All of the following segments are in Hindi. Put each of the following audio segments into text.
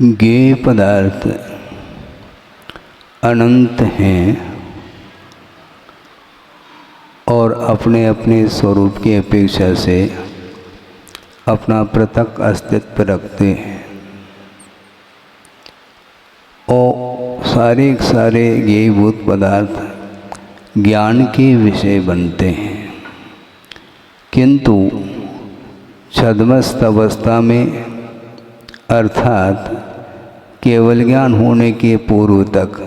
ज्ञेय पदार्थ अनंत हैं और अपने अपने स्वरूप की अपेक्षा से अपना पृथक अस्तित्व रखते हैं और सारे ज्ञेयभूत पदार्थ ज्ञान के विषय बनते हैं, किंतु छद्मस्त अवस्था में अर्थात केवल ज्ञान होने के पूर्व तक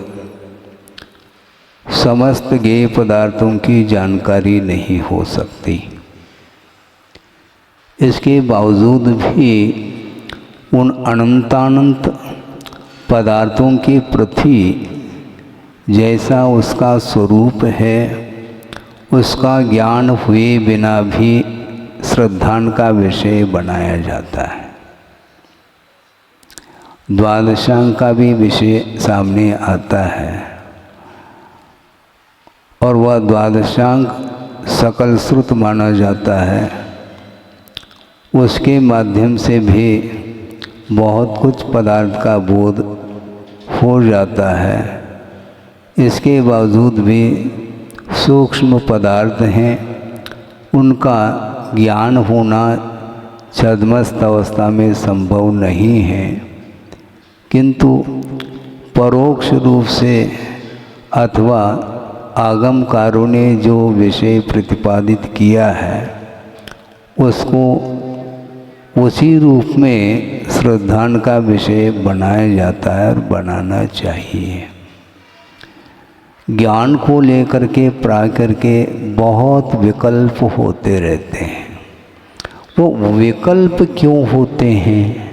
समस्त ज्ञेय पदार्थों की जानकारी नहीं हो सकती। इसके बावजूद भी उन अनंतानंत पदार्थों के प्रति जैसा उसका स्वरूप है उसका ज्ञान हुए बिना भी श्रद्धा का विषय बनाया जाता है। द्वादशांग का भी विषय सामने आता है और वह द्वादशांग सकल श्रुत माना जाता है। उसके माध्यम से भी बहुत कुछ पदार्थ का बोध हो जाता है। इसके बावजूद भी सूक्ष्म पदार्थ हैं, उनका ज्ञान होना छद्मस्त अवस्था में संभव नहीं है, किंतु परोक्ष रूप से अथवा आगमकारों ने जो विषय प्रतिपादित किया है उसको उसी रूप में श्रद्धा का विषय बनाया जाता है और बनाना चाहिए। ज्ञान को लेकर के प्राकर के बहुत विकल्प होते रहते हैं। वो विकल्प क्यों होते हैं?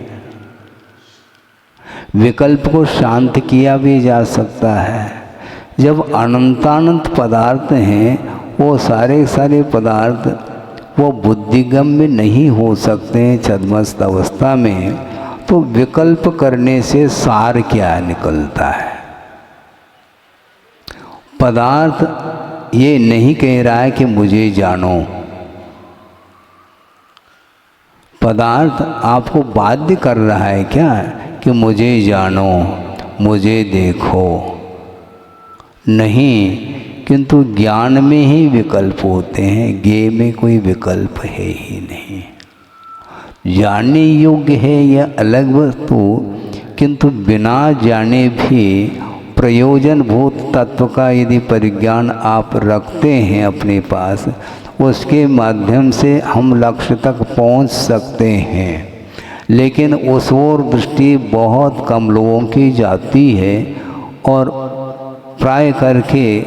विकल्प को शांत किया भी जा सकता है। जब अनंतानंत पदार्थ हैं वो सारे पदार्थ वो बुद्धिगम्य नहीं हो सकते छद्मस्त अवस्था में, तो विकल्प करने से सार क्या निकलता है? पदार्थ ये नहीं कह रहा है कि मुझे जानो, पदार्थ आपको बाध्य कर रहा है क्या कि मुझे जानो, मुझे देखो? नहीं, किंतु ज्ञान में ही विकल्प होते हैं, ज्ञेय में कोई विकल्प है ही नहीं। जानने योग्य है यह अलग वस्तु, किंतु बिना जाने भी प्रयोजनभूत तत्व का यदि परिज्ञान आप रखते हैं अपने पास, उसके माध्यम से हम लक्ष्य तक पहुंच सकते हैं। लेकिन उस ओर दृष्टि बहुत कम लोगों की जाती है और प्राय करके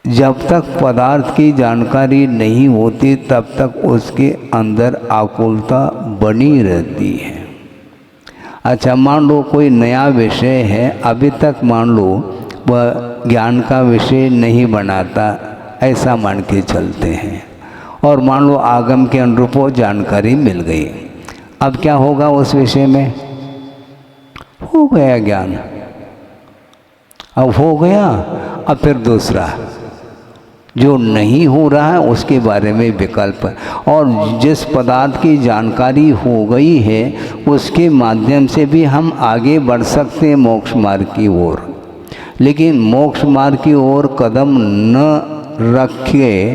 जब तक पदार्थ की जानकारी नहीं होती तब तक उसके अंदर आकुलता बनी रहती है। अच्छा, मान लो कोई नया विषय है, अभी तक मान लो वह ज्ञान का विषय नहीं बनाता, ऐसा मान के चलते हैं, और मान लो आगम के अनुरूप वो जानकारी मिल गई। अब क्या होगा उस विषय में? हो गया ज्ञान, अब हो गया। अब फिर दूसरा जो नहीं हो रहा है उसके बारे में विकल्प, और जिस पदार्थ की जानकारी हो गई है उसके माध्यम से भी हम आगे बढ़ सकते हैं मोक्ष मार्ग की ओर। लेकिन मोक्ष मार्ग की ओर कदम न रखे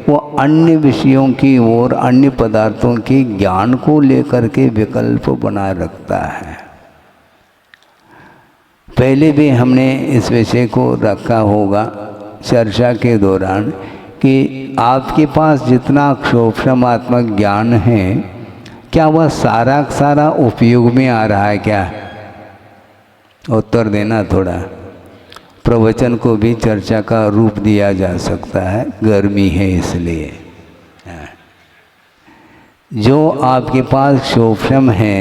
वो अन्य विषयों की ओर, अन्य पदार्थों के ज्ञान को लेकर के विकल्प बना रखता है। पहले भी हमने इस विषय को रखा होगा चर्चा के दौरान कि आपके पास जितना क्षोभमात्मक ज्ञान है, क्या वह सारा सारा उपयोग में आ रहा है क्या? उत्तर देना थोड़ा। प्रवचन को भी चर्चा का रूप दिया जा सकता है, गर्मी है इसलिए। जो आपके पास क्षोभम है,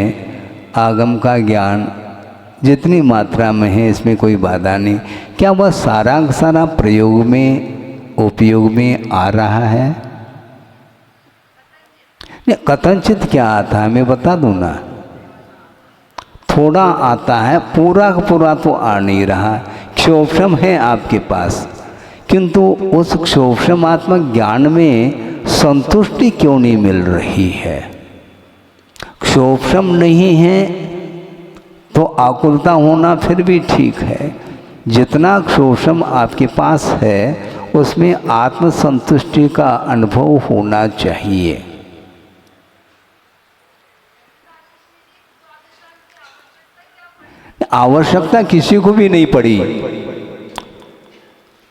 आगम का ज्ञान जितनी मात्रा में है इसमें कोई बाधा नहीं, क्या वह सारा प्रयोग में उपयोग में आ रहा है? कथनचित क्या आता है मैं बता दूं ना, थोड़ा आता है, पूरा का पूरा तो आ नहीं रहा। क्षोभम है आपके पास, किंतु उस क्षोभमात्मक ज्ञान में संतुष्टि क्यों नहीं मिल रही है? क्षोभशम नहीं है तो आकुलता होना फिर भी ठीक है। जितना क्षोभशम आपके पास है उसमें आत्मसंतुष्टि का अनुभव होना चाहिए। आवश्यकता किसी को भी नहीं पड़ी।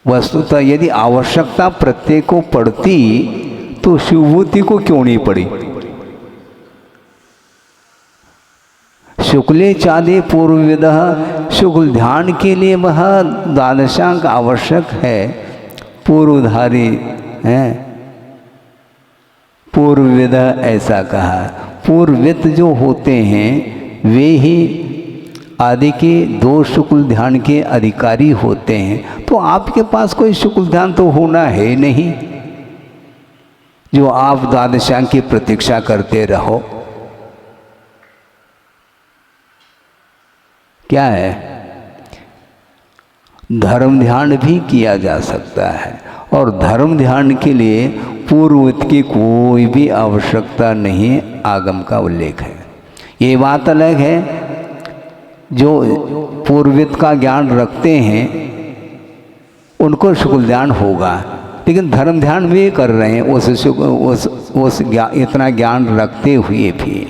वस्तुतः यदि आवश्यकता प्रत्येक को पड़ती तो शिवभूति को क्यों नहीं पड़ी? शुक्ले चादे पूर्वविदः, शुक्ल ध्यान के लिए वह द्वादशांग आवश्यक है। पूर्वधारी है, पूर्वविद ऐसा कहा। पूर्वविद जो होते हैं वे ही आदि के 2 शुक्ल ध्यान के अधिकारी होते हैं। तो आपके पास कोई शुक्ल ध्यान तो होना है नहीं जो आप द्वादशांग की प्रतीक्षा करते रहो। क्या है? धर्म ध्यान भी किया जा सकता है और धर्म ध्यान के लिए पूर्वविद की कोई भी आवश्यकता नहीं, आगम का उल्लेख है। ये बात अलग है जो पूर्वविद का ज्ञान रखते हैं उनको शुक्ल ध्यान होगा, लेकिन धर्म ध्यान वे कर रहे हैं उस इतना ज्ञान रखते हुए भी।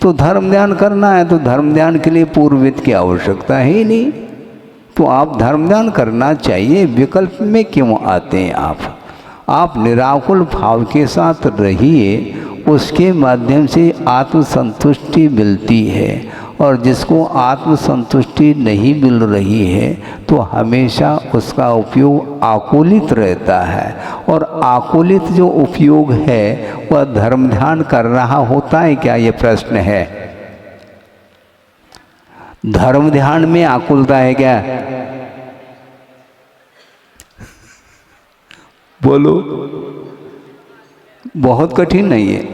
तो धर्म ध्यान करना है तो धर्म ध्यान के लिए पूर्वविद की आवश्यकता ही नहीं। तो आप धर्म ध्यान करना चाहिए, विकल्प में क्यों आते हैं आप निराकुल भाव के साथ रहिए, उसके माध्यम से आत्मसंतुष्टि मिलती है। और जिसको आत्मसंतुष्टि नहीं मिल रही है तो हमेशा उसका उपयोग आकुलित रहता है, और आकुलित जो उपयोग है वह धर्म ध्यान कर रहा होता है क्या? ये प्रश्न है। धर्म ध्यान में आकुलता है क्या? बोलो, बहुत कठिन नहीं है।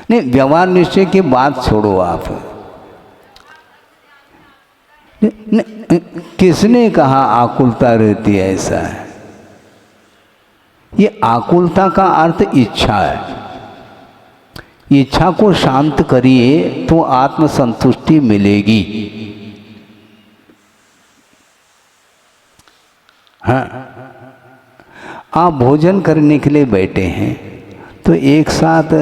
नहीं, व्यवहार निश्चय की बात छोड़ो आप। किसने कहा आकुलता रहती है? ऐसा है, ये आकुलता का अर्थ इच्छा है। इच्छा को शांत करिए तो आत्मसंतुष्टि मिलेगी। हाँ, आप भोजन करने के लिए बैठे हैं तो एक साथ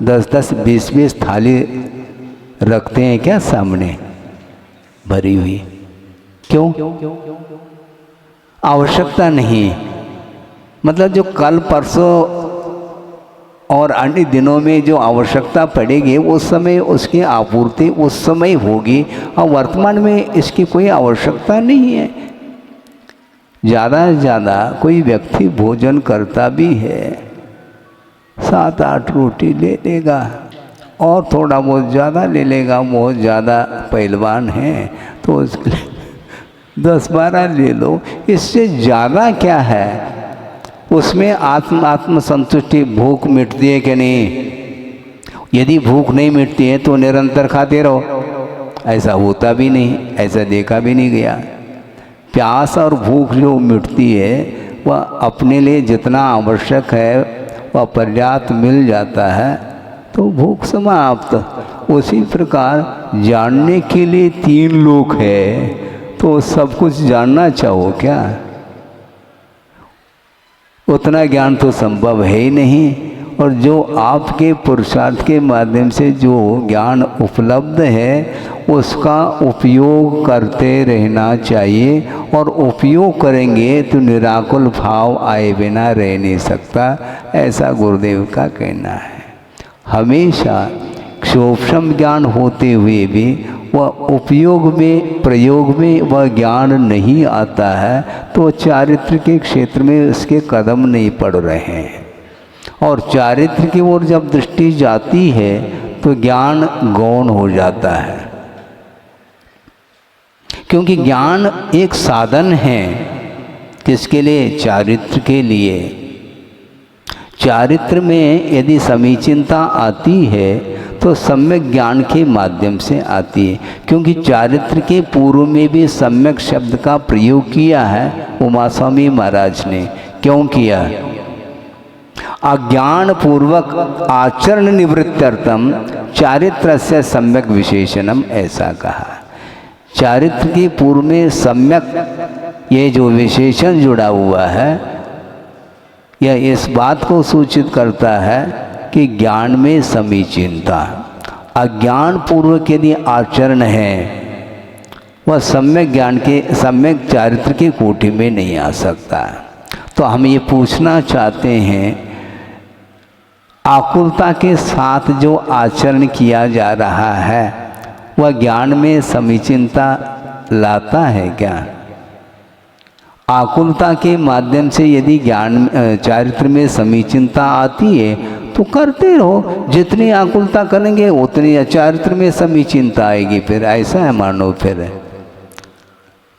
10-10, 20-20 थाली रखते हैं क्या सामने भरी हुई? क्यों? आवश्यकता नहीं। मतलब जो कल परसों और अन्य दिनों में जो आवश्यकता पड़ेगी उस समय उसकी आपूर्ति उस समय होगी, और वर्तमान में इसकी कोई आवश्यकता नहीं है। ज़्यादा से ज़्यादा कोई व्यक्ति भोजन करता भी है 7-8 रोटी ले लेगा और थोड़ा बहुत ज़्यादा ले लेगा। बहुत ज़्यादा पहलवान है तो उसके लिए 10-12 ले लो, इससे ज़्यादा क्या है? उसमें आत्मसंतुष्टि, भूख मिटती है कि नहीं? यदि भूख नहीं मिटती है तो निरंतर खाते रहो, ऐसा होता भी नहीं, ऐसा देखा भी नहीं गया। प्यास और भूख जो मिटती है वह अपने लिए जितना आवश्यक है वह पर्याप्त मिल जाता है तो भूख समाप्त। उसी प्रकार जानने के लिए 3 लोक है तो सब कुछ जानना चाहो क्या? उतना ज्ञान तो संभव है ही नहीं। और जो आपके पुरुषार्थ के माध्यम से जो ज्ञान उपलब्ध है उसका उपयोग करते रहना चाहिए, और उपयोग करेंगे तो निराकुल भाव आए बिना रह नहीं सकता, ऐसा गुरुदेव का कहना है। हमेशा क्षोभशम ज्ञान होते हुए भी वह उपयोग में, प्रयोग में वह ज्ञान नहीं आता है तो चारित्र के क्षेत्र में उसके कदम नहीं पड़ रहे हैं। और चारित्र की ओर जब दृष्टि जाती है तो ज्ञान गौण हो जाता है, क्योंकि ज्ञान एक साधन है। किसके लिए? चारित्र के लिए। चारित्र में यदि समीचीनता आती है तो सम्यक ज्ञान के माध्यम से आती है, क्योंकि चारित्र के पूर्व में भी सम्यक शब्द का प्रयोग किया है उमा स्वामी महाराज ने। क्यों किया? अज्ञान पूर्वक आचरण निवृत्त्यर्थम चारित्रस्य सम्यक विशेषणम, ऐसा कहा। चारित्र की पूर्व में सम्यक ये जो विशेषण जुड़ा हुआ है, यह इस बात को सूचित करता है कि ज्ञान में समीचीनता। अज्ञान पूर्वक यदि आचरण है वह सम्यक ज्ञान के, सम्यक चारित्र की कोटि में नहीं आ सकता। तो हम ये पूछना चाहते हैं, आकुलता के साथ जो आचरण किया जा रहा है वह ज्ञान में समीचीनता लाता है क्या? आकुलता के माध्यम से यदि ज्ञान चारित्र में समीचीनता आती है तो करते रहो, जितनी आकुलता करेंगे उतनी चारित्र में समीचीनता आएगी। फिर ऐसा है मानो, फिर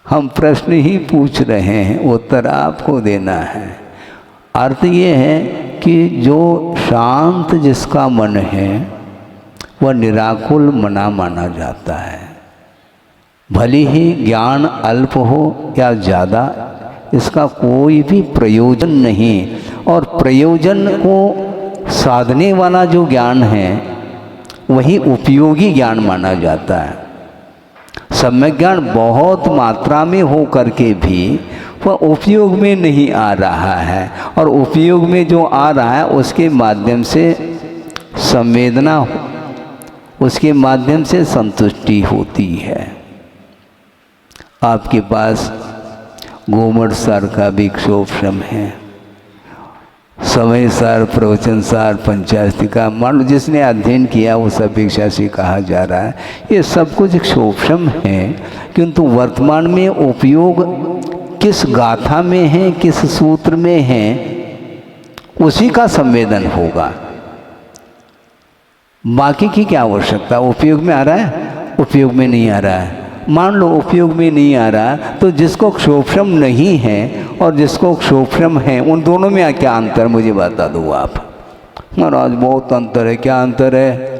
हम प्रश्न ही पूछ रहे हैं, उत्तर आपको देना है। अर्थ ये है कि जो शांत जिसका मन है वह निराकुल मना माना जाता है। भले ही ज्ञान अल्प हो या ज़्यादा, इसका कोई भी प्रयोजन नहीं, और प्रयोजन को साधने वाला जो ज्ञान है वही उपयोगी ज्ञान माना जाता है। सम्यक ज्ञान बहुत मात्रा में हो करके भी वह उपयोग में नहीं आ रहा है, और उपयोग में जो आ रहा है उसके माध्यम से संवेदना, उसके माध्यम से संतुष्टि होती है। आपके पास गोमठ सार का भी क्षोभशम है, समय सार, प्रवचन सार, पंचास्तिका, मान लो जिसने अध्ययन किया वो सब अपेक्षा से कहा जा रहा है। ये सब कुछ क्षोभशम है, किंतु वर्तमान में उपयोग किस गाथा में है, किस सूत्र में है, उसी का संवेदन होगा। बाकी की क्या आवश्यकता? उपयोग में आ रहा है, उपयोग में नहीं आ रहा है। मान लो उपयोग में नहीं आ रहा, तो जिसको क्षोभशम नहीं है और जिसको क्षोभशम है, उन दोनों में क्या अंतर मुझे बता दो आप। महाराज बहुत अंतर है। क्या अंतर है?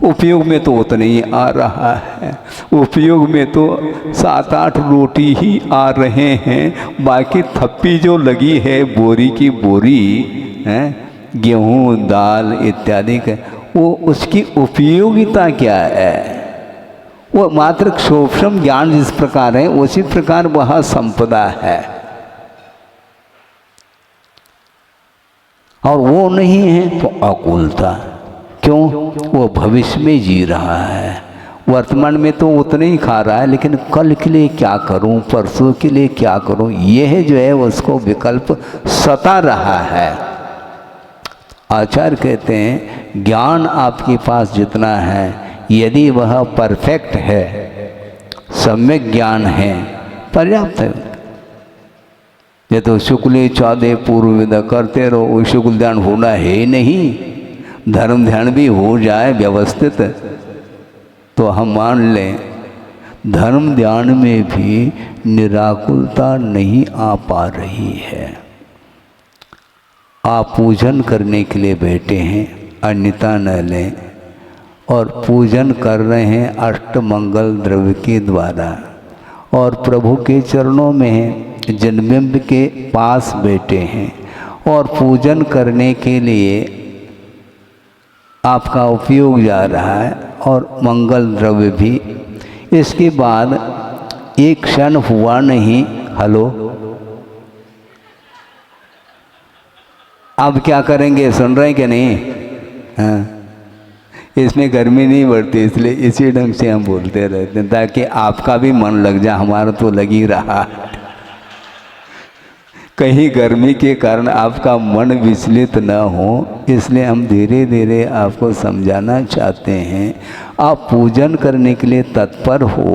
उपयोग में तो उतना ही आ रहा है, उपयोग में तो 7-8 रोटी ही आ रहे हैं, बाकी थप्पी जो लगी है बोरी की बोरी है, गेहूँ दाल इत्यादि का, वो उसकी उपयोगिता क्या है? वो मात्र क्षोभशम ज्ञान जिस प्रकार है उसी प्रकार वह संपदा है, और वो नहीं है तो अकुलता। क्यों? वो भविष्य में जी रहा है, वर्तमान में तो उतना ही खा रहा है, लेकिन कल के लिए क्या करूं, परसों के लिए क्या करूं, यह जो है उसको विकल्प सता रहा है। आचार्य कहते हैं ज्ञान आपके पास जितना है, यदि वह परफेक्ट है, सम्यक ज्ञान है, पर्याप्त है। ये तो शुक्ल चौदह पूर्व विद करते रहो, वो शुक्ल ध्यान होना है ही नहीं। धर्म ध्यान भी हो जाए व्यवस्थित तो हम मान लें, धर्म ध्यान में भी निराकुलता नहीं आ पा रही है। आप पूजन करने के लिए बैठे हैं, अन्यथा न लें, और पूजन कर रहे हैं अष्टमंगल द्रव्य के द्वारा, और प्रभु के चरणों में जन्मबिंब के पास बैठे हैं, और पूजन करने के लिए आपका उपयोग जा रहा है, और मंगल द्रव्य भी। इसके बाद एक क्षण हुआ नहीं, हेलो, अब क्या करेंगे? सुन रहे हैं कि नहीं? हाँ, इसमें गर्मी नहीं बढ़ती, इसलिए इसी ढंग से हम बोलते रहते हैं ताकि आपका भी मन लग जाए। हमारा तो लग ही रहा है, कहीं गर्मी के कारण आपका मन विचलित न हो, इसलिए हम धीरे धीरे आपको समझाना चाहते हैं। आप पूजन करने के लिए तत्पर हो,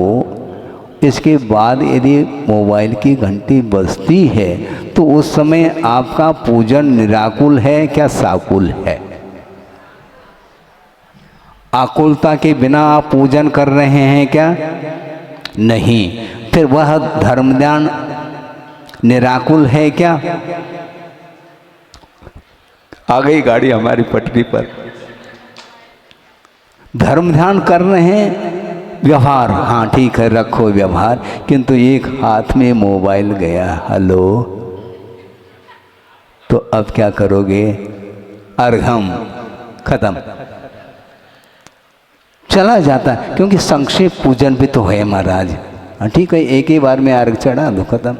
इसके बाद यदि मोबाइल की घंटी बजती है तो उस समय आपका पूजन निराकुल है क्या साकुल है? आकुलता के बिना आप पूजन कर रहे हैं क्या? नहीं। फिर वह धर्म ध्यान निराकुल है क्या? आ गई गाड़ी हमारी पटरी पर। धर्म ध्यान कर रहे हैं, व्यवहार हाँ ठीक है, रखो व्यवहार, किंतु एक हाथ में मोबाइल गया, हेलो, तो अब क्या करोगे? अर्घम, खत्म, चला जाता है। क्योंकि संक्षेप पूजन भी तो है महाराज। ठीक है, एक ही बार में अर्घ चढ़ा दो, खत्म।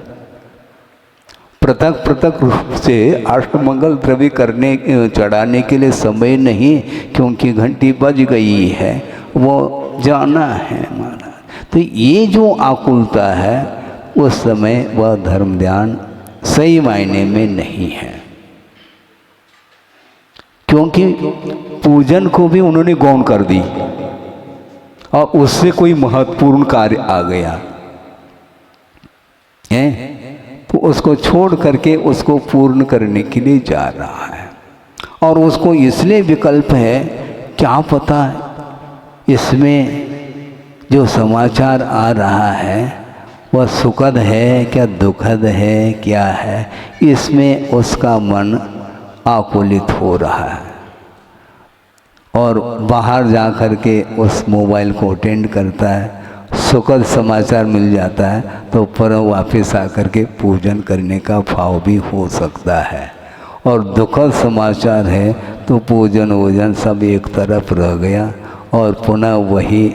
पृथक पृथक रूप से अष्टमंगल द्रव्य करने चढ़ाने के लिए समय नहीं, क्योंकि घंटी बज गई है, वो जाना है महाराज। तो ये जो आकुलता है उस समय वह धर्म ध्यान सही मायने में नहीं है, क्योंकि पूजन को भी उन्होंने गौण कर दी और उससे कोई महत्वपूर्ण कार्य आ गया है, तो उसको छोड़ करके उसको पूर्ण करने के लिए जा रहा है। और उसको इसलिए विकल्प है, क्या पता इसमें जो समाचार आ रहा है वह सुखद है क्या दुखद है क्या है, इसमें उसका मन आकुलित हो रहा है। और बाहर जा कर के उस मोबाइल को अटेंड करता है, सुखद समाचार मिल जाता है तो पर वापस आकर के पूजन करने का भाव भी हो सकता है। और दुखद समाचार है तो पूजन वोजन सब एक तरफ रह गया और पुनः वही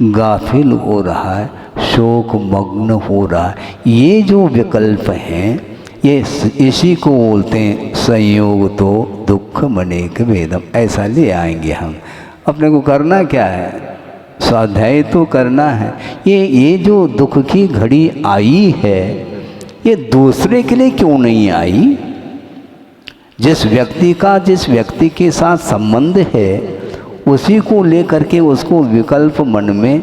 गाफिल हो रहा है, शोक मग्न हो रहा है। ये जो विकल्प हैं ये इसी को बोलते हैं संयोग तो दुख मनेक वेदम। ऐसा ले आएंगे हम। अपने को करना क्या है? स्वाध्याय तो करना है। ये जो दुख की घड़ी आई है ये दूसरे के लिए क्यों नहीं आई? जिस व्यक्ति के साथ संबंध है उसी को लेकर के उसको विकल्प मन में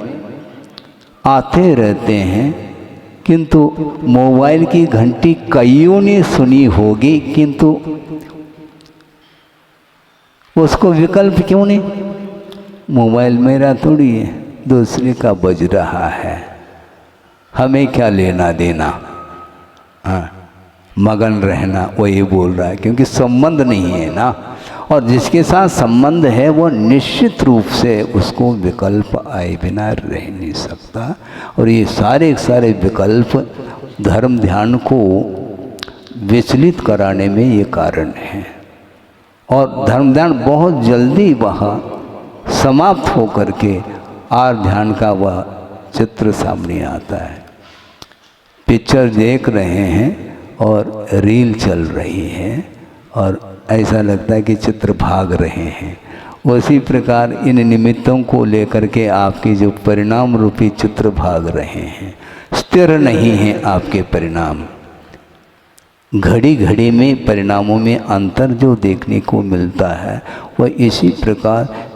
आते रहते हैं। किंतु मोबाइल की घंटी कईयों ने सुनी होगी, किंतु उसको विकल्प क्यों नहीं? मोबाइल मेरा थोड़ी है, दूसरे का बज रहा है, हमें क्या लेना देना। हाँ, मगन रहना वही बोल रहा है, क्योंकि संबंध नहीं है ना। और जिसके साथ संबंध है वो निश्चित रूप से उसको विकल्प आए बिना रह नहीं सकता। और ये सारे विकल्प धर्म ध्यान को विचलित कराने में ये कारण है। और धर्म ध्यान बहुत जल्दी वहाँ समाप्त हो करके आर ध्यान का वह चित्र सामने आता है। पिक्चर देख रहे हैं और रील चल रही है और ऐसा लगता है कि चित्र भाग रहे हैं। उसी प्रकार इन निमित्तों को लेकर के आपके जो परिणाम रूपी चित्र भाग रहे हैं, स्थिर नहीं है आपके परिणाम। घड़ी घड़ी में परिणामों में अंतर जो देखने को मिलता है वह इसी प्रकार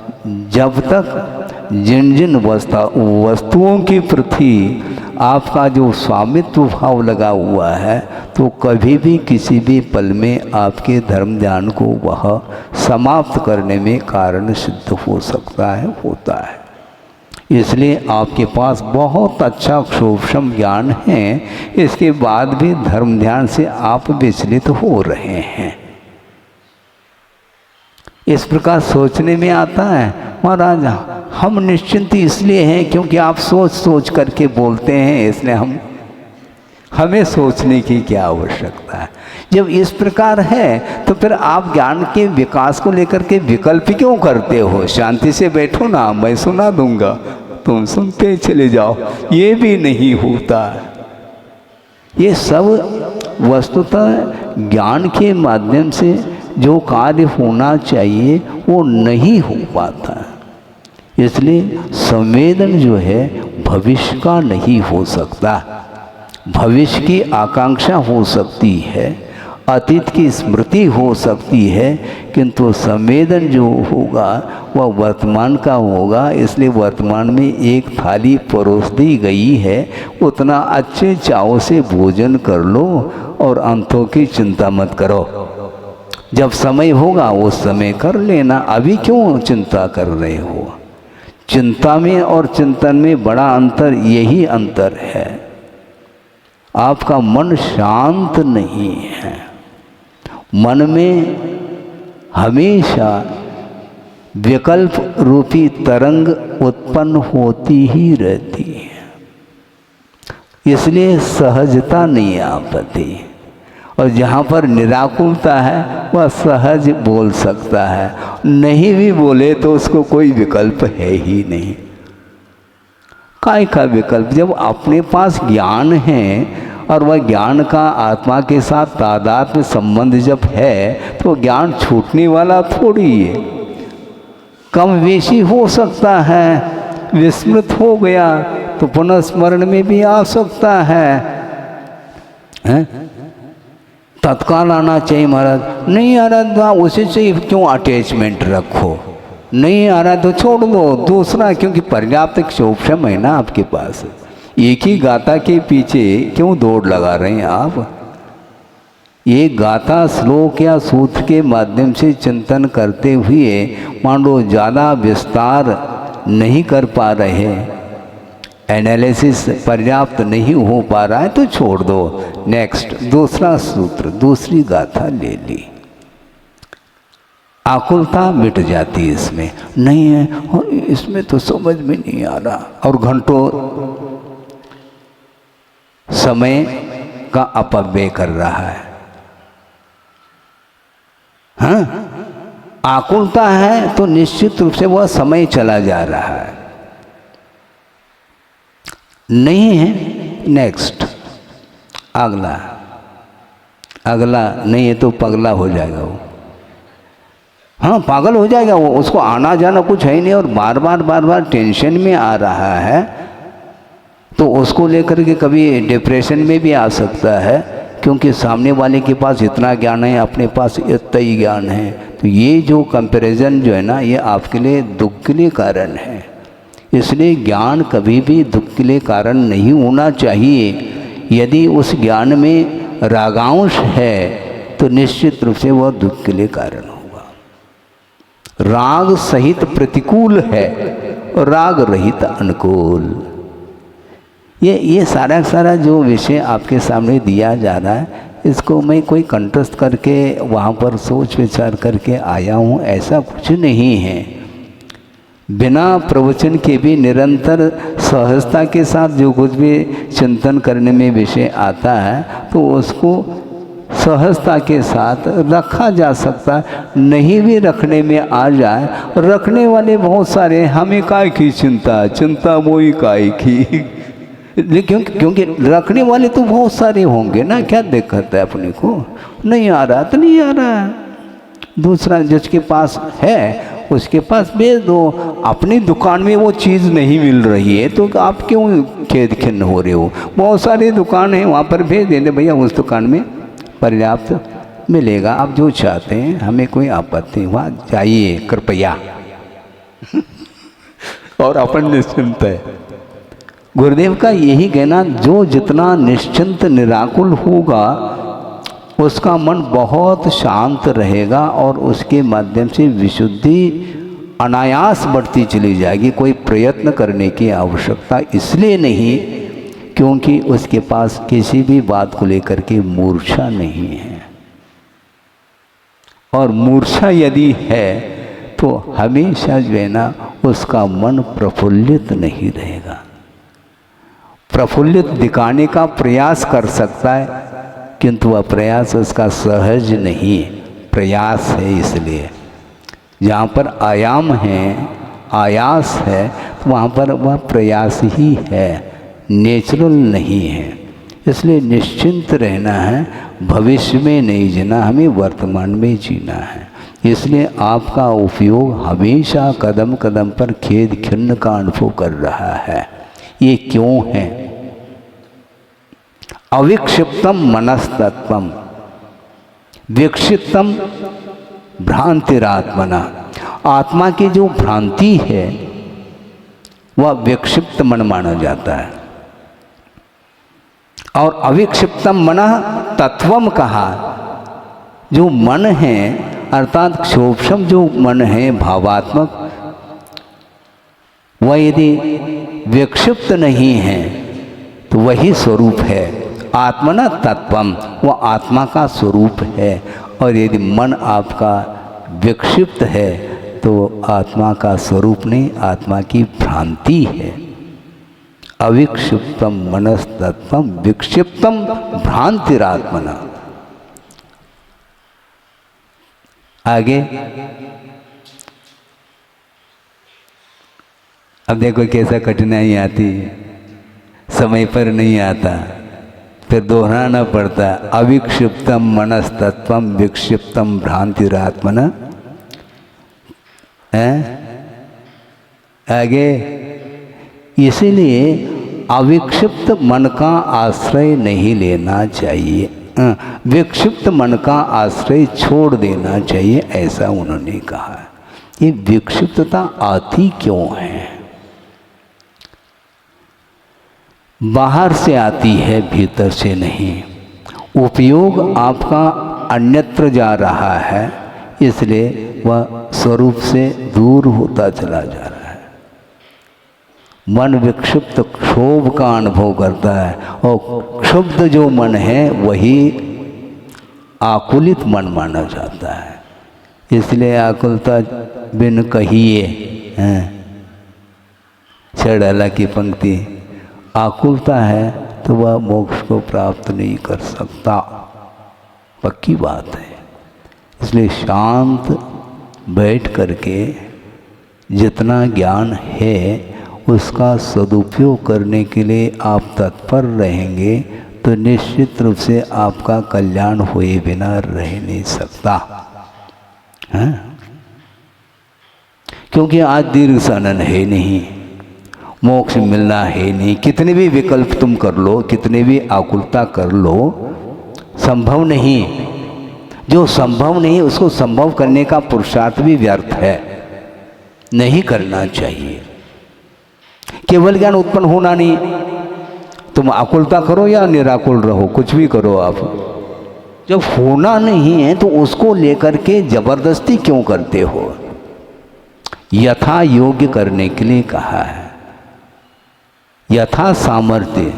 जब तक जिन जिन वस्तुओं के प्रति आपका जो स्वामित्व भाव लगा हुआ है तो कभी भी किसी भी पल में आपके धर्म ध्यान को वह समाप्त करने में कारण सिद्ध हो सकता है, होता है। इसलिए आपके पास बहुत अच्छा सूक्ष्म ज्ञान है, इसके बाद भी धर्म ध्यान से आप विचलित हो रहे हैं। इस प्रकार सोचने में आता है महाराज हम निश्चिंत इसलिए हैं क्योंकि आप सोच सोच करके बोलते हैं, इसलिए हमें सोचने की क्या आवश्यकता है। जब इस प्रकार है तो फिर आप ज्ञान के विकास को लेकर के विकल्प क्यों करते हो? शांति से बैठो ना, मैं सुना दूंगा, तुम सुनते चले जाओ। ये भी नहीं होता। ये सब वस्तुतः ज्ञान के माध्यम से जो कार्य होना चाहिए वो नहीं हो पाता। इसलिए संवेदन जो है भविष्य का नहीं हो सकता। भविष्य की आकांक्षा हो सकती है, अतीत की स्मृति हो सकती है, किंतु संवेदन जो होगा वह वर्तमान का होगा। इसलिए वर्तमान में एक थाली परोस दी गई है, उतना अच्छे चाव से भोजन कर लो और अंतों की चिंता मत करो। जब समय होगा उस समय कर लेना, अभी क्यों चिंता कर रहे हो? चिंता में और चिंतन में बड़ा अंतर यही अंतर है, आपका मन शांत नहीं है। मन में हमेशा विकल्प रूपी तरंग उत्पन्न होती ही रहती है, इसलिए सहजता नहीं आ पाती। और जहाँ पर निराकुलता है वह सहज बोल सकता है, नहीं भी बोले तो उसको कोई विकल्प है ही नहीं। काय का विकल्प? जब अपने पास ज्ञान है और वह ज्ञान का आत्मा के साथ तादाद में संबंध जब है तो ज्ञान छूटने वाला थोड़ी है। कम बेशी हो सकता है, विस्मृत हो गया तो पुनः स्मरण में भी आ सकता है, तत्काल आना चाहिए महाराज। नहीं आ रहा तो उसी से क्यों अटैचमेंट रखो, नहीं आ रहा तो छोड़ दो दूसरा, क्योंकि पर्याप्त क्षोभम है ना आपके पास। एक ही गाथा के पीछे क्यों दौड़ लगा रहे हैं आप? ये गाथा श्लोक या सूत्र के माध्यम से चिंतन करते हुए मान लो ज़्यादा विस्तार नहीं कर पा रहे, एनालिसिस पर्याप्त नहीं हो पा रहा है तो छोड़ दो। नेक्स्ट दूसरा सूत्र, दूसरी गाथा ले ली, आकुलता मिट जाती है इसमें। नहीं है और इसमें तो समझ में नहीं आ रहा, और घंटों समय का अपव्यय कर रहा है। हाँ, आकुलता है तो निश्चित रूप से वह समय चला जा रहा है। नहीं है, नेक्स्ट अगला, अगला नहीं है तो पगला हो जाएगा वो। हाँ, पागल हो जाएगा वो, उसको आना जाना कुछ है ही नहीं और बार बार टेंशन में आ रहा है तो उसको लेकर के कभी डिप्रेशन में भी आ सकता है, क्योंकि सामने वाले के पास इतना ज्ञान है, अपने पास इतना ही ज्ञान है। तो ये जो कंपैरिजन जो है ना, ये आपके लिए दुख के लिए कारण है। इसलिए ज्ञान कभी भी दुख के लिए कारण नहीं होना चाहिए। यदि उस ज्ञान में रागांश है तो निश्चित रूप से वह दुख के लिए कारण होगा। राग सहित प्रतिकूल है और राग रहित अनुकूल। ये सारा जो विषय आपके सामने दिया जा रहा है, इसको मैं कोई कंठस्थ करके वहाँ पर सोच विचार करके आया हूँ, ऐसा कुछ नहीं है। बिना प्रवचन के भी निरंतर सहजता के साथ जो कुछ भी चिंतन करने में विषय आता है तो उसको सहजता के साथ रखा जा सकता है। नहीं भी रखने में आ जाए, रखने वाले बहुत सारे, हमें काय की चिंता, चिंता मोई काय की। लेकिन क्योंकि रखने वाले तो बहुत सारे होंगे ना, क्या दिक्कत है अपने को? नहीं आ रहा तो नहीं आ रहा है, दूसरा जिसके पास है उसके पास भेज दो। अपनी दुकान में वो चीज़ नहीं मिल रही है तो आप क्यों खेद खिन्न हो रहे हो? बहुत सारी दुकान है, वहाँ पर भेज देने, भैया उस दुकान में पर्याप्त मिलेगा, आप जो चाहते हैं, हमें कोई आपत्ति, वहाँ जाइए कृपया। और अपन निश्चिंत है। गुरुदेव का यही कहना, जो जितना निश्चिंत निराकुल होगा उसका मन बहुत शांत रहेगा और उसके माध्यम से विशुद्धि अनायास बढ़ती चली जाएगी। कोई प्रयत्न करने की आवश्यकता इसलिए नहीं क्योंकि उसके पास किसी भी बात को लेकर के मूर्छा नहीं है। और मूर्छा यदि है तो हमेशा जो है ना उसका मन प्रफुल्लित नहीं रहेगा। प्रफुल्लित दिखाने का प्रयास कर सकता है किंतु वह प्रयास उसका सहज नहीं है, प्रयास है। इसलिए जहाँ पर आयाम है, आयास है, तो वहाँ पर वह प्रयास ही है, नेचुरल नहीं है। इसलिए निश्चिंत रहना है, भविष्य में नहीं जीना, हमें वर्तमान में जीना है। इसलिए आपका उपयोग हमेशा कदम कदम पर खेद खिन्न का अनुभव कर रहा है। ये क्यों है? अविक्षिप्तम मनस्तत्वम विक्षिप्तम भ्रांतिरात्मना। आत्मा की जो भ्रांति है वह विक्षिप्त मन माना जाता है। और अविक्षिप्तम मना तत्वम कहा, जो मन है अर्थात क्षोभम जो मन है भावात्मक, वह यदि विक्षिप्त नहीं है तो वही स्वरूप है। आत्मना तत्वम, वह आत्मा का स्वरूप है। और यदि मन आपका विक्षिप्त है तो आत्मा का स्वरूप नहीं, आत्मा की भ्रांति है। अविक्षिप्तम मनस्तत्वम विक्षिप्तम भ्रांतिरात्मना। आगे अब देखो कैसा कठिनाई आती है, समय पर नहीं आता, फिर दोहराना पड़ता। अविक्षिप्तम मनस्तत्वम विक्षिप्तम भ्रांतिरात्मन है। आगे इसीलिए अविक्षिप्त मन का आश्रय नहीं लेना चाहिए, विक्षिप्त मन का आश्रय छोड़ देना चाहिए, ऐसा उन्होंने कहा। ये विक्षिप्तता आती क्यों है? बाहर से आती है, भीतर से नहीं। उपयोग आपका अन्यत्र जा रहा है, इसलिए वह स्वरूप से दूर होता चला जा रहा है। मन विक्षिप्त क्षोभ का अनुभव करता है, और क्षुब्ध जो मन है वही आकुलित मन माना जाता है। इसलिए आकुलता बिन कहिए हैं, छड़ाला की पंक्ति। आकुलता है तो वह मोक्ष को प्राप्त नहीं कर सकता, पक्की बात है। इसलिए शांत बैठ करके जितना ज्ञान है उसका सदुपयोग करने के लिए आप तत्पर रहेंगे तो निश्चित रूप से आपका कल्याण हुए बिना रह नहीं सकता है। क्योंकि आज दीर्घ सनन है नहीं, मोक्ष मिलना है नहीं। कितने भी विकल्प तुम कर लो, कितने भी आकुलता कर लो, संभव नहीं। जो संभव नहीं उसको संभव करने का पुरुषार्थ भी व्यर्थ है, नहीं करना चाहिए। केवल ज्ञान उत्पन्न होना नहीं, तुम आकुलता करो या निराकुल रहो, कुछ भी करो आप, जब होना नहीं है तो उसको लेकर के जबरदस्ती क्यों करते हो? यथा योग्य करने के लिए कहा है। यथा सामर्थ्य,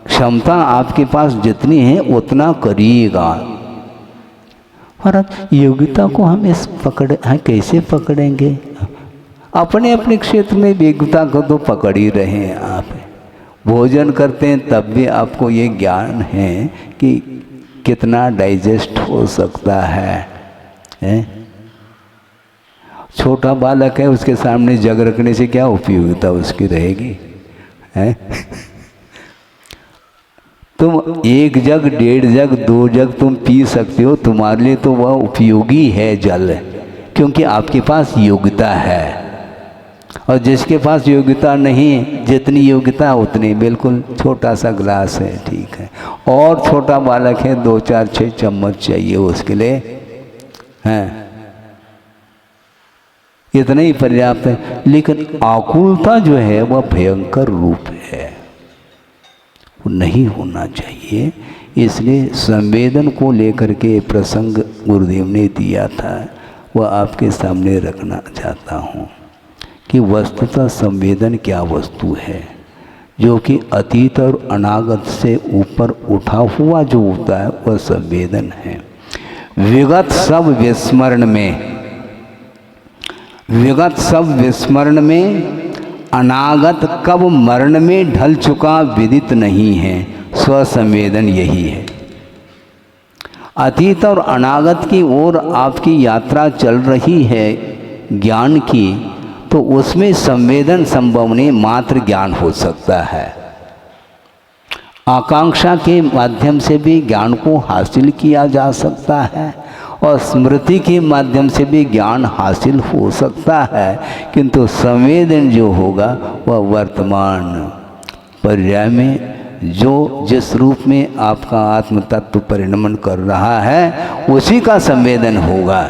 क्षमता आपके पास जितनी है उतना करिएगा। महाराज योग्यता को हम इस कैसे पकड़ेंगे? अपने अपने क्षेत्र में योग्यता को तो पकड़ ही रहे हैं आप। भोजन करते हैं तब भी आपको ये ज्ञान है कि कितना डाइजेस्ट हो सकता है? छोटा बालक है, उसके सामने जग रखने से क्या उपयोगिता उसकी रहेगी? है? तुम 1 जग, 1.5 जग, 2 जग तुम पी सकते हो, तुम्हारे लिए तो वह उपयोगी है जल, क्योंकि आपके पास योग्यता है। और जिसके पास योग्यता नहीं, जितनी योग्यता उतनी, बिल्कुल छोटा सा गिलास है, ठीक है। और छोटा बालक है, 2, 4, 6 चम्मच चाहिए उसके लिए, हैं? इतना ही पर्याप्त है। लेकिन आकुलता जो है वह भयंकर रूप है, वो नहीं होना चाहिए। इसलिए संवेदन को लेकर के प्रसंग गुरुदेव ने दिया था, वह आपके सामने रखना चाहता हूँ कि वस्तुतः संवेदन क्या वस्तु है, जो कि अतीत और अनागत से ऊपर उठा हुआ जो होता है वह संवेदन है। विगत सब विस्मरण में अनागत कब मरण में ढल चुका विदित नहीं है, स्वसंवेदन यही है। अतीत और अनागत की ओर आपकी यात्रा चल रही है ज्ञान की, तो उसमें संवेदन संभव नहीं, मात्र ज्ञान हो सकता है। आकांक्षा के माध्यम से भी ज्ञान को हासिल किया जा सकता है, और स्मृति के माध्यम से भी ज्ञान हासिल हो सकता है, किंतु संवेदन जो होगा वह वर्तमान पर्याय में जो जिस रूप में आपका आत्म तत्व परिणमन कर रहा है उसी का संवेदन होगा।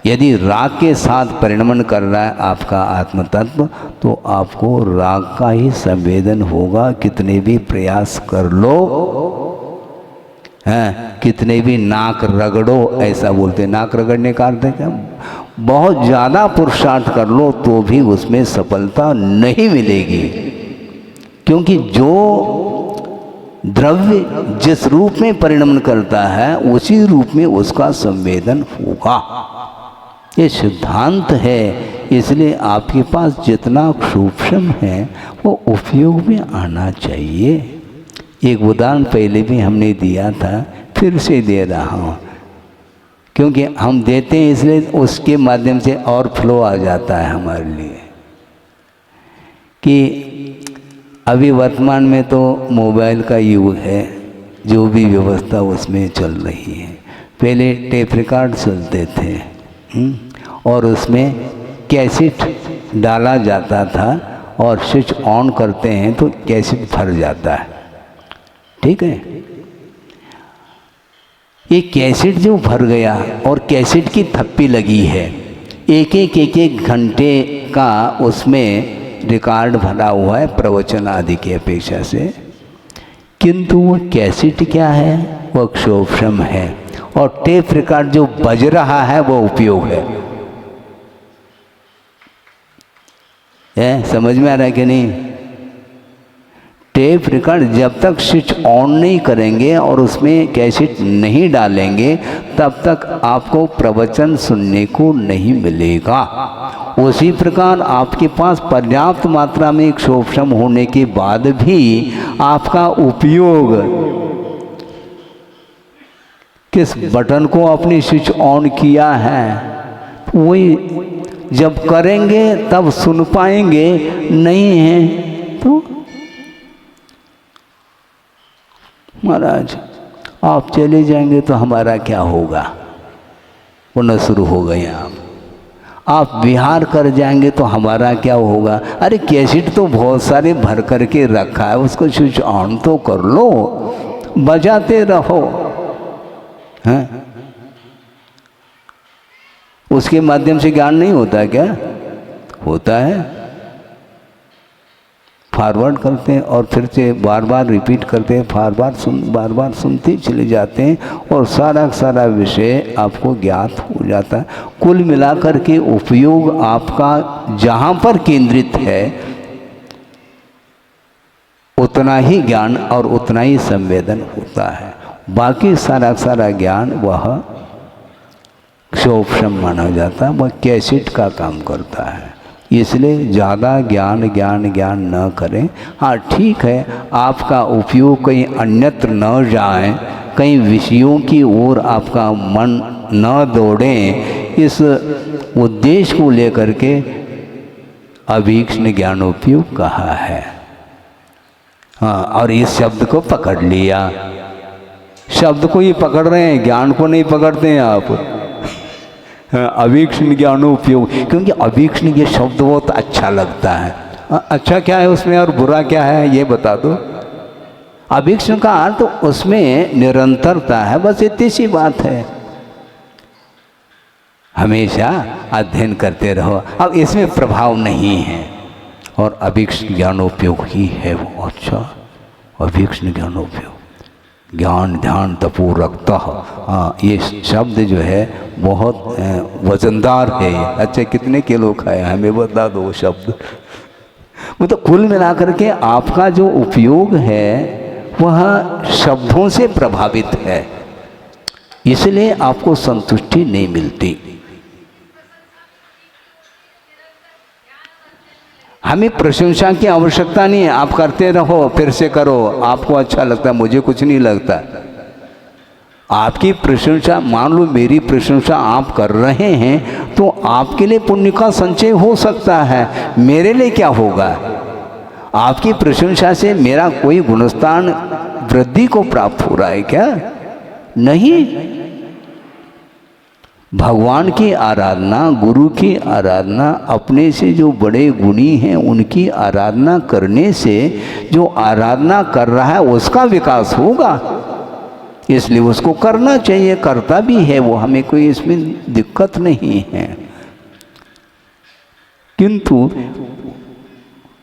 यदि राग के साथ परिणमन कर रहा है आपका आत्म तत्व, तो आपको राग का ही संवेदन होगा। कितने भी प्रयास कर लो, हैं, कितने भी नाक रगड़ो, ऐसा बोलते हैं। नाक रगड़ने का अर्थ है क्या? बहुत ज़्यादा पुरुषार्थ कर लो तो भी उसमें सफलता नहीं मिलेगी, क्योंकि जो द्रव्य जिस रूप में परिणमन करता है उसी रूप में उसका संवेदन होगा। ये सिद्धांत है। इसलिए आपके पास जितना सूक्ष्म है वो उपयोग में आना चाहिए। एक उदाहरण पहले भी हमने दिया था, फिर से दे रहा हूँ क्योंकि हम देते हैं इसलिए उसके माध्यम से और फ्लो आ जाता है हमारे लिए। कि अभी वर्तमान में तो मोबाइल का युग है, जो भी व्यवस्था उसमें चल रही है। पहले टेप रिकॉर्ड चलते थे और उसमें कैसेट डाला जाता था और स्विच ऑन करते हैं तो कैसेट भर जाता है, ठीक है। ये कैसेट जो भर गया और कैसेट की थप्पी लगी है, एक घंटे का उसमें रिकॉर्ड भरा हुआ है प्रवचन आदि की अपेक्षा से, किंतु वो कैसेट क्या है, वो अक्षोभ्रम है, और टेप रिकॉर्ड जो बज रहा है वो उपयोग है। समझ में आ रहा है कि नहीं? टेप रिकॉर्ड जब तक स्विच ऑन नहीं करेंगे और उसमें कैसेट नहीं डालेंगे तब तक आपको प्रवचन सुनने को नहीं मिलेगा। उसी प्रकार आपके पास पर्याप्त मात्रा में अक्षोभ्रम होने के बाद भी आपका उपयोग किस बटन को आपने स्विच ऑन किया है, वही जब करेंगे तब सुन पाएंगे, नहीं है तो महाराज आप चले जाएंगे तो हमारा क्या होगा, पुनः शुरू हो गए आप विहार कर जाएंगे तो हमारा क्या होगा। अरे कैसेट तो बहुत सारे भर करके रखा है, उसको स्विच ऑन तो कर लो, बजाते रहो, हैं? उसके माध्यम से ज्ञान नहीं होता क्या? होता है। फॉरवर्ड करते हैं और फिर से बार बार रिपीट करते हैं, बार बार सुनते चले जाते हैं और सारा विषय आपको ज्ञात हो जाता है। कुल मिलाकर के उपयोग आपका जहाँ पर केंद्रित है उतना ही ज्ञान और उतना ही संवेदन होता है। बाकी सारा ज्ञान वह क्षोभ्रम माना जाता है, वह कैसेट का काम करता है। इसलिए ज़्यादा ज्ञान न करें। हाँ ठीक है, आपका उपयोग कहीं अन्यत्र न जाए, कहीं विषयों की ओर आपका मन न दौड़े, इस उद्देश्य को लेकर के अभीक्ष्ण ज्ञानोपयोग कहा है। हाँ, और इस शब्द को पकड़ लिया, शब्द को ही पकड़ रहे हैं, ज्ञान को नहीं पकड़ते हैं आप। अभीक्ष्ण ज्ञानोपयोग, क्योंकि अभीक्ष्ण ये शब्द बहुत अच्छा लगता है। अच्छा क्या है उसमें और बुरा क्या है ये बता दो। अभीक्ष्ण का अर्थ उसमें निरंतरता है, बस इतनी सी बात है, हमेशा अध्ययन करते रहो। अब इसमें प्रभाव नहीं है और अभीक्ष्ण ज्ञानोपयोग ही है वो। अच्छा, अभीक्ष्ण ज्ञानोपयोग, ज्ञान ध्यान तपो रखता। हाँ, ये शब्द जो है बहुत वजनदार है। अच्छा, कितने किलो खाए हमें बता दो वो शब्द। वो तो कुल मिलाकर के आपका जो उपयोग है वह शब्दों से प्रभावित है, इसलिए आपको संतुष्टि नहीं मिलती। हमें प्रशंसा की आवश्यकता नहीं है, आप करते रहो, फिर से करो, आपको अच्छा लगता है, मुझे कुछ नहीं लगता। आपकी प्रशंसा, मान लो मेरी प्रशंसा आप कर रहे हैं तो आपके लिए पुण्य का संचय हो सकता है, मेरे लिए क्या होगा? आपकी प्रशंसा से मेरा कोई गुणस्थान वृद्धि को प्राप्त हो रहा है क्या? नहीं। भगवान की आराधना, गुरु की आराधना, अपने से जो बड़े गुणी हैं उनकी आराधना करने से जो आराधना कर रहा है उसका विकास होगा, इसलिए उसको करना चाहिए, करता भी है वो, हमें कोई इसमें दिक्कत नहीं है। किंतु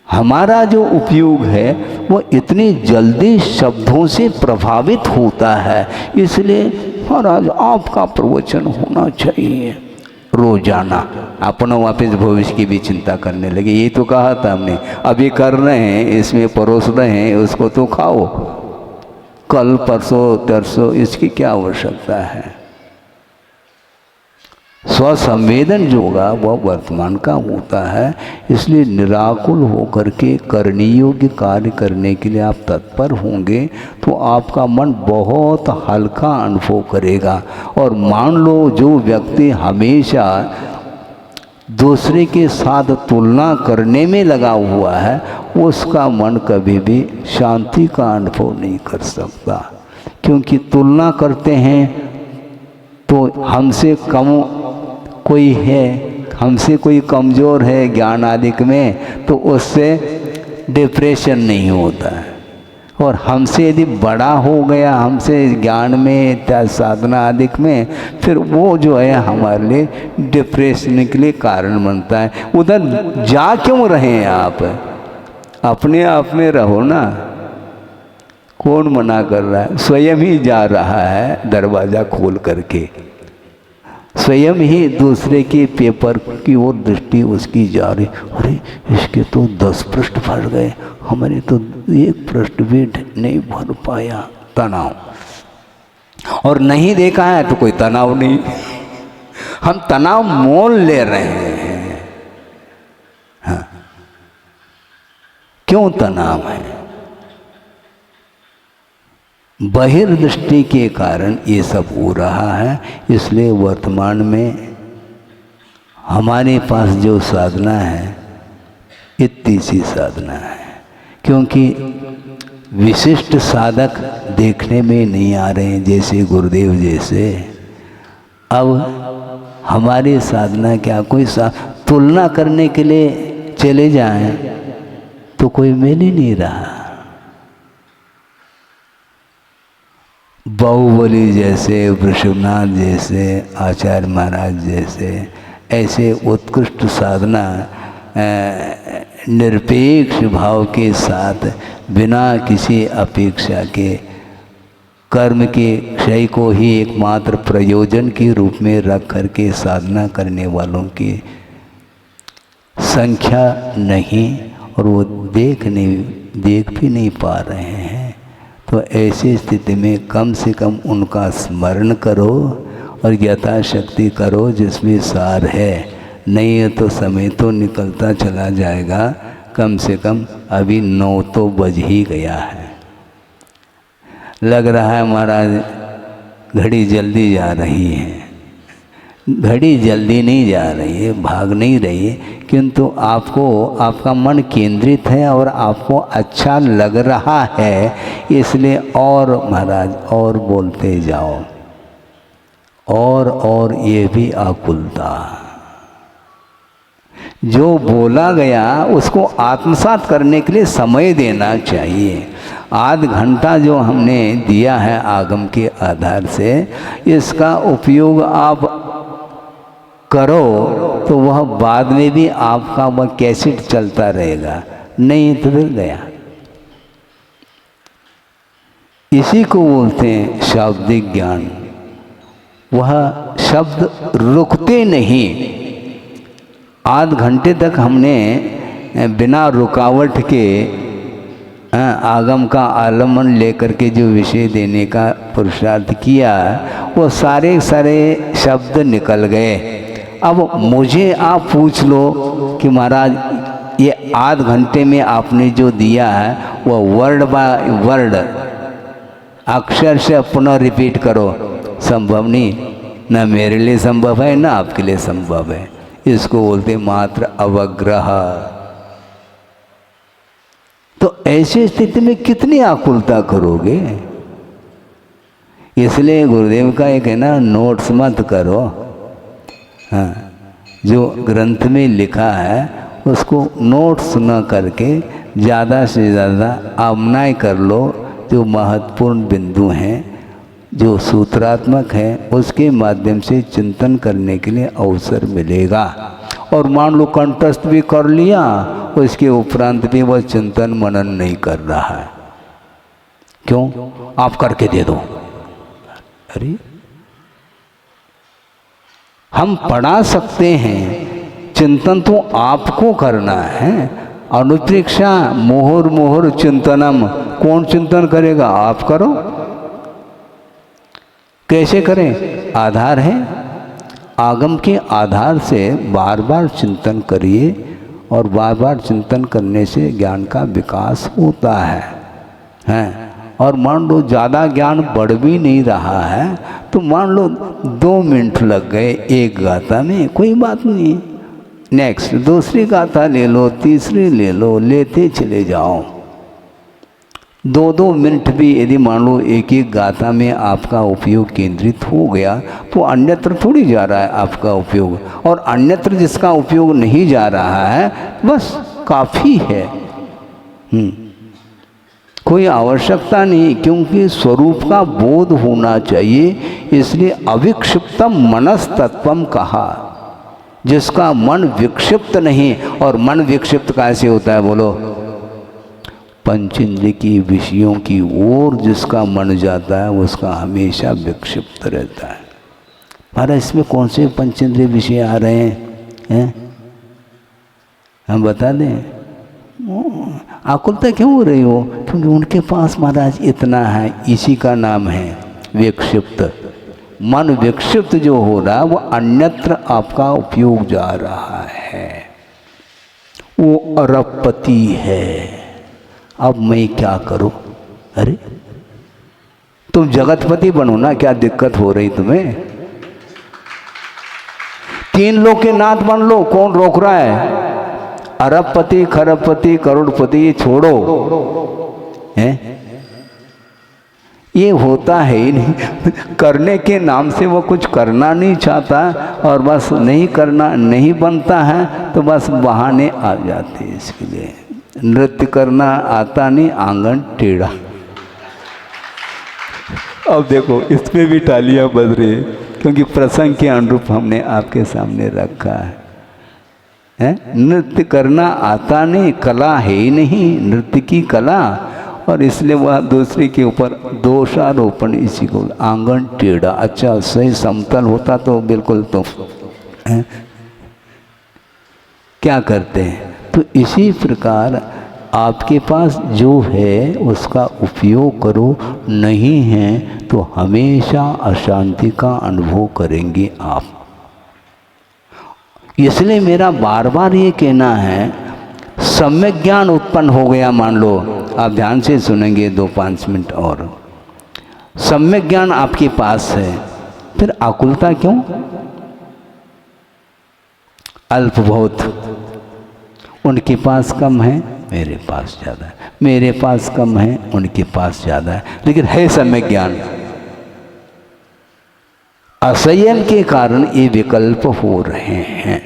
हमारा जो उपयोग है वो इतनी जल्दी शब्दों से प्रभावित होता है, इसलिए महाराज आपका प्रवचन होना चाहिए रोजाना। अपना वापस भविष्य की भी चिंता करने लगे। ये तो कहा था हमने, अभी कर रहे हैं, इसमें परोस रहे हैं, उसको तो खाओ, कल परसों तरसों इसकी क्या आवश्यकता है। स्वसंवेदन जो होगा वह वर्तमान का होता है। इसलिए निराकुल होकर के करनीय योग्य कार्य करने के लिए आप तत्पर होंगे तो आपका मन बहुत हल्का अनुभव करेगा। और मान लो जो व्यक्ति हमेशा दूसरे के साथ तुलना करने में लगा हुआ है उसका मन कभी भी शांति का अनुभव नहीं कर सकता, क्योंकि तुलना करते हैं तो हमसे कम कोई है, हमसे कोई कमज़ोर है ज्ञान आदिक में तो उससे डिप्रेशन नहीं होता है। और हमसे यदि बड़ा हो गया हमसे ज्ञान में इत्यादि साधना आदिक में, फिर वो जो है हमारे लिए डिप्रेशन के लिए कारण बनता है। उधर जा क्यों रहे हैं आप, अपने आप में रहो ना। कौन मना कर रहा है? स्वयं ही जा रहा है दरवाज़ा खोल करके, स्वयं ही दूसरे के पेपर की ओर दृष्टि उसकी जा रही। अरे इसके तो 10 पृष्ठ भर गए, हमारे तो 1 पृष्ठ भी नहीं भर पाया। तनाव। और नहीं देखा है तो कोई तनाव नहीं, हम तनाव मोल ले रहे हैं। हाँ। क्यों तनाव है? बहिर्दृष्टि के कारण ये सब हो रहा है। इसलिए वर्तमान में हमारे पास जो साधना है इतनी सी साधना है, क्योंकि विशिष्ट साधक देखने में नहीं आ रहे हैं जैसे गुरुदेव जैसे। अब हमारी साधना क्या, कोई तुलना करने के लिए चले जाएं तो कोई मिल ही नहीं रहा। बाहुबली जैसे, वृषभनाथ जैसे, आचार्य महाराज जैसे ऐसे उत्कृष्ट साधना निरपेक्ष भाव के साथ बिना किसी अपेक्षा के कर्म के क्षय को ही एकमात्र प्रयोजन के रूप में रख करके साधना करने वालों की संख्या नहीं, और वो देख भी नहीं पा रहे हैं। तो ऐसी स्थिति में कम से कम उनका स्मरण करो और यथाशक्ति करो जिसमें सार है। नहीं है तो समय तो निकलता चला जाएगा। कम से कम अभी 9 तो बज ही गया है। लग रहा है महाराज घड़ी जल्दी जा रही है। घड़ी जल्दी नहीं जा रही है, भाग नहीं रही है, किंतु आपको आपका मन केंद्रित है और आपको अच्छा लग रहा है, इसलिए और महाराज और बोलते जाओ। और ये भी आकुलता। जो बोला गया उसको आत्मसात करने के लिए समय देना चाहिए। आध घंटा जो हमने दिया है आगम के आधार से, इसका उपयोग आप करो तो वह बाद में भी आपका वह कैसेट चलता रहेगा, नहीं तो फिर गया। इसी को बोलते हैं शाब्दिक ज्ञान। वह शब्द रुकते नहीं। आध घंटे तक हमने बिना रुकावट के आगम का आलम्बन लेकर के जो विषय देने का पुरुषार्थ किया, वो सारे शब्द निकल गए। अब मुझे आप पूछ लो कि महाराज ये आध घंटे में आपने जो दिया है वह वर्ड बाय वर्ड अक्षर से पुनः रिपीट करो, संभव नहीं। ना मेरे लिए संभव है ना आपके लिए संभव है। इसको बोलते मात्र अवग्रह। तो ऐसी स्थिति में कितनी आकुलता करोगे? इसलिए गुरुदेव का एक है ना, नोट्स मत करो। हाँ, जो ग्रंथ में लिखा है उसको नोट्स न करके ज़्यादा से ज़्यादा आमनाय कर लो। जो महत्वपूर्ण बिंदु हैं, जो सूत्रात्मक हैं, उसके माध्यम से चिंतन करने के लिए अवसर मिलेगा। और मान लो कंठस्थ भी कर लिया, उसके उपरांत भी वह चिंतन मनन नहीं कर रहा है। क्यों? आप करके दे दो। अरे हम पढ़ा सकते हैं, चिंतन तो आपको करना है। अनुप्रेक्षा मुहुर्मुहुर् चिंतनम, कौन चिंतन करेगा? आप करो। कैसे करें? आधार है आगम के आधार से बार बार चिंतन करिए और बार बार चिंतन करने से ज्ञान का विकास होता है। और मान लो ज़्यादा ज्ञान बढ़ भी नहीं रहा है तो मान लो 2 मिनट लग गए एक गाथा में, कोई बात नहीं, नेक्स्ट दूसरी गाथा ले लो, तीसरी ले लो, लेते चले जाओ। 2-2 मिनट भी यदि मान लो एक एक गाथा में आपका उपयोग केंद्रित हो गया तो अन्यत्र थोड़ी जा रहा है आपका उपयोग, और अन्यत्र जिसका उपयोग नहीं जा रहा है बस काफ़ी है। कोई आवश्यकता नहीं, क्योंकि स्वरूप का बोध होना चाहिए, इसलिए अविक्षिप्तम मनस्तत्वम कहा। जिसका मन विक्षिप्त नहीं, और मन विक्षिप्त कैसे होता है बोलो? पंचेंद्रिय की विषयों की ओर जिसका मन जाता है उसका हमेशा विक्षिप्त रहता है। महाराज इसमें कौन से पंचेंद्रिय विषय आ रहे हैं? हम बता दें। आकुलता क्यों हो रही हो? क्योंकि उनके पास महाराज इतना है, इसी का नाम है विक्षिप्त। मन विक्षिप्त जो हो रहा है वो अन्यत्र आपका उपयोग जा रहा है, वो अरबपति है। अब मैं क्या करूं? अरे तुम जगतपति बनो ना, क्या दिक्कत हो रही तुम्हें? 3 लोग के नाथ बन लो, कौन रोक रहा है? अरबपति, खरबपति, करोड़पति ये छोड़ो, हैं? ये होता है ही नहीं। करने के नाम से वो कुछ करना नहीं चाहता, और बस नहीं करना नहीं बनता है तो बस बहाने आ जाते हैं इसके लिए। नृत्य करना आता नहीं, आंगन टेढ़ा। अब देखो इसमें भी तालियां बज रही है, क्योंकि प्रसंग के अनुरूप हमने आपके सामने रखा है। नृत्य करना आता नहीं, कला है ही नहीं नृत्य की कला, और इसलिए वह दूसरे के ऊपर दोषारोपण, इसी को आंगन टेढ़ा। अच्छा सही समतल होता तो बिल्कुल, तो क्या करते हैं? तो इसी प्रकार आपके पास जो है उसका उपयोग करो, नहीं है तो हमेशा अशांति का अनुभव करेंगे आप। इसलिए मेरा बार बार ये कहना है, सम्यक ज्ञान उत्पन्न हो गया, मान लो आप ध्यान से सुनेंगे 2-5 मिनट और, सम्यक ज्ञान आपके पास है, फिर आकुलता क्यों? अल्प बहुत, उनके पास कम है, मेरे पास ज़्यादा है, मेरे पास कम है, उनके पास ज़्यादा है, लेकिन है सम्यक ज्ञान। असंयम के कारण ये विकल्प हो रहे हैं।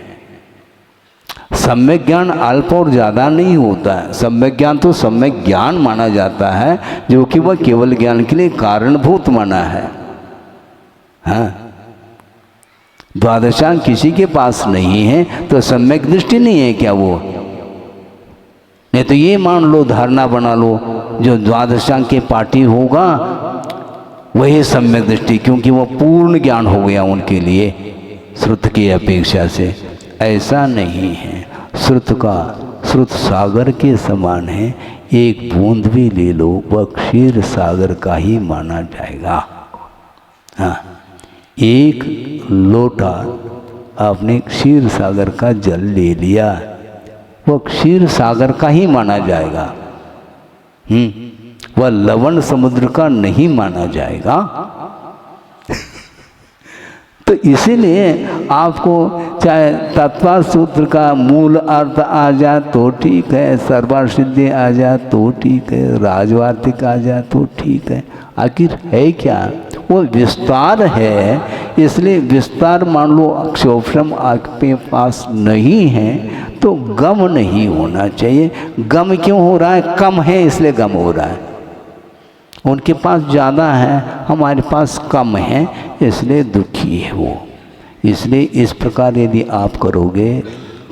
सम्यक ज्ञान अल्प और ज़्यादा नहीं होता है। सम्यक ज्ञान तो सम्यक ज्ञान माना जाता है, जो कि वह केवल ज्ञान के लिए कारणभूत माना है। हाँ, द्वादशांग किसी के पास नहीं है तो सम्यक दृष्टि नहीं है क्या वो? नहीं तो ये मान लो, धारणा बना लो, जो द्वादशांग के पाठी होगा वही सम्यक दृष्टि, क्योंकि वो पूर्ण ज्ञान हो गया उनके लिए श्रुत की अपेक्षा से। ऐसा नहीं है, श्रुत सागर के समान है, एक बूंद भी ले लो वह क्षीर सागर का ही माना जाएगा। हाँ, एक लोटा आपने क्षीर सागर का जल ले लिया, वह क्षीर सागर का ही माना जाएगा। वह लवण समुद्र का नहीं माना जाएगा। तो इसीलिए आपको चाहे तत्व सूत्र का मूल अर्थ आ जाए तो ठीक है, सर्वसिद्धि आ जाए तो ठीक है, राजवार्तिक आ जाए तो ठीक है, आखिर है क्या? वो विस्तार है। इसलिए विस्तार मान लो अक्षोभम आपके पास नहीं है तो गम नहीं होना चाहिए। गम क्यों हो रहा है? कम है इसलिए गम हो रहा है। उनके पास ज़्यादा है, हमारे पास कम है, इसलिए दुखी है वो। इसलिए इस प्रकार यदि आप करोगे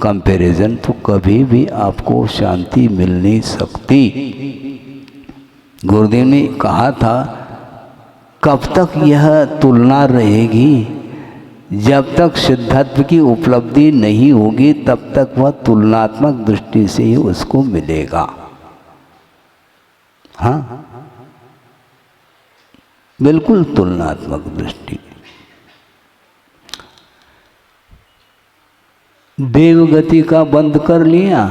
कंपैरिजन तो कभी भी आपको शांति मिल नहीं सकती। गुरुदेव ने कहा था, कब तक यह तुलना रहेगी? जब तक सिद्धत्व की उपलब्धि नहीं होगी तब तक वह तुलनात्मक दृष्टि से ही उसको मिलेगा। हाँ, बिल्कुल तुलनात्मक दृष्टि। देवगति का बंद कर लिया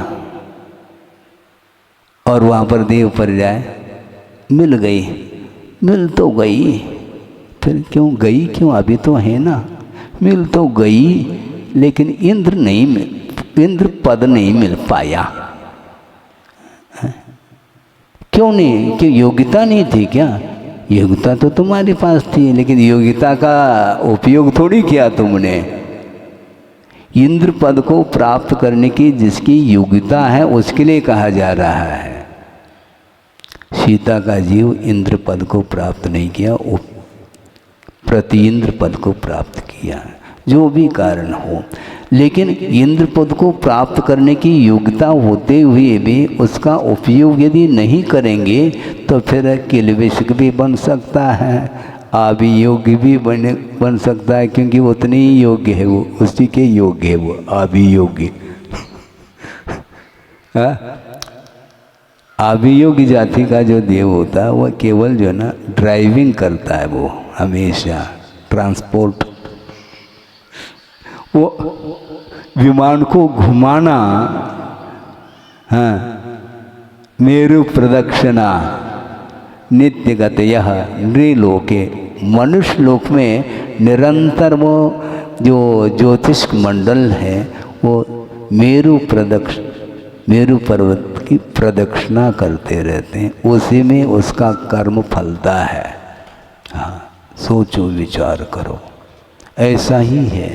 और वहाँ पर देव पर्याय मिल गई। मिल तो गई, फिर क्यों गई, क्यों, अभी तो है ना। मिल तो गई लेकिन इंद्र नहीं मिल, इंद्र पद नहीं मिल पाया। क्यों नहीं, कि योग्यता नहीं थी क्या? योग्यता तो तुम्हारे पास थी, लेकिन योग्यता का उपयोग थोड़ी किया तुमने। इंद्र पद को प्राप्त करने की जिसकी योग्यता है उसके लिए कहा जा रहा है। सीता का जीव इंद्र पद को प्राप्त नहीं किया, वो प्रति इंद्र पद को प्राप्त किया, जो भी कारण हो। लेकिन इंद्र पद को प्राप्त करने की योग्यता होते हुए भी उसका उपयोग यदि नहीं करेंगे तो फिर किलविष्क भी बन सकता है, अभियोग्य भी बन सकता है, क्योंकि उतने ही योग्य है वो, उसी के योग्य है वो अभियोग्य। अभियोग्य जाति का जो देव होता है वह केवल जो है ना ड्राइविंग करता है, वो हमेशा ट्रांसपोर्ट, वो विमान को घुमाना, हाँ, मेरु प्रदक्षिणा नित्यगत यह नृलोके, मनुष्य लोक में निरंतर वो जो ज्योतिष मंडल है वो मेरु पर्वत की प्रदक्षिणा करते रहते हैं, उसी में उसका कर्म फलता है। हाँ, सोचो विचार करो, ऐसा ही है।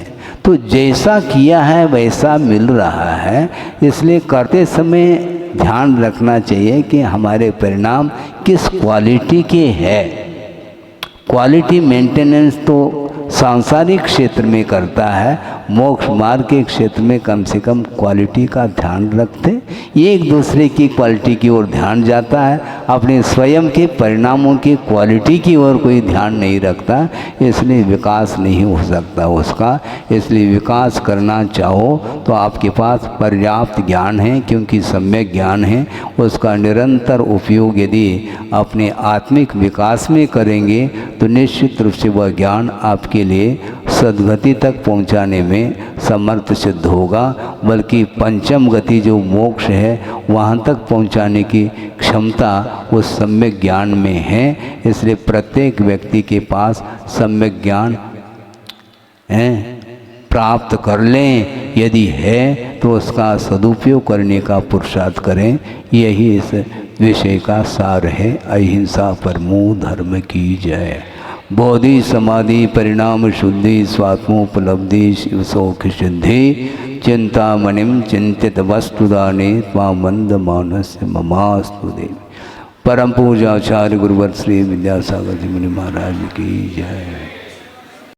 तो जैसा किया है वैसा मिल रहा है, इसलिए करते समय ध्यान रखना चाहिए कि हमारे परिणाम किस क्वालिटी के हैं। क्वालिटी मेंटेनेंस तो सांसारिक क्षेत्र में करता है, मोक्ष मार्ग के क्षेत्र में कम से कम क्वालिटी का ध्यान रखते, एक दूसरे की क्वालिटी की ओर ध्यान जाता है, अपने स्वयं के परिणामों की क्वालिटी की ओर कोई ध्यान नहीं रखता, इसलिए विकास नहीं हो सकता उसका। इसलिए विकास करना चाहो तो आपके पास पर्याप्त ज्ञान है, क्योंकि सम्यक ज्ञान है, उसका निरंतर उपयोग यदि अपने आत्मिक विकास में करेंगे तो निश्चित रूप से वह ज्ञान आपके लिए सद्गति तक पहुंचाने में समर्थ सिद्ध होगा। बल्कि पंचम गति जो मोक्ष है वहाँ तक पहुंचाने की क्षमता उस सम्यक ज्ञान में है। इसलिए प्रत्येक व्यक्ति के पास सम्यक ज्ञान है, प्राप्त कर लें, यदि है तो उसका सदुपयोग करने का पुरुषार्थ करें। यही इस विषय का सार है। अहिंसा परमो धर्म की जय। बोधि समाधि परिणाम शुद्धि स्वात्मोपलब्धि शिव सौख्य सिद्धि चिंतामणिम चिंतित वस्तुदाने त्वामंद मानस ममास्तु देवी। परम पूजाचार्य गुरुवर श्री विद्यासागर जी मुनि महाराज की जय।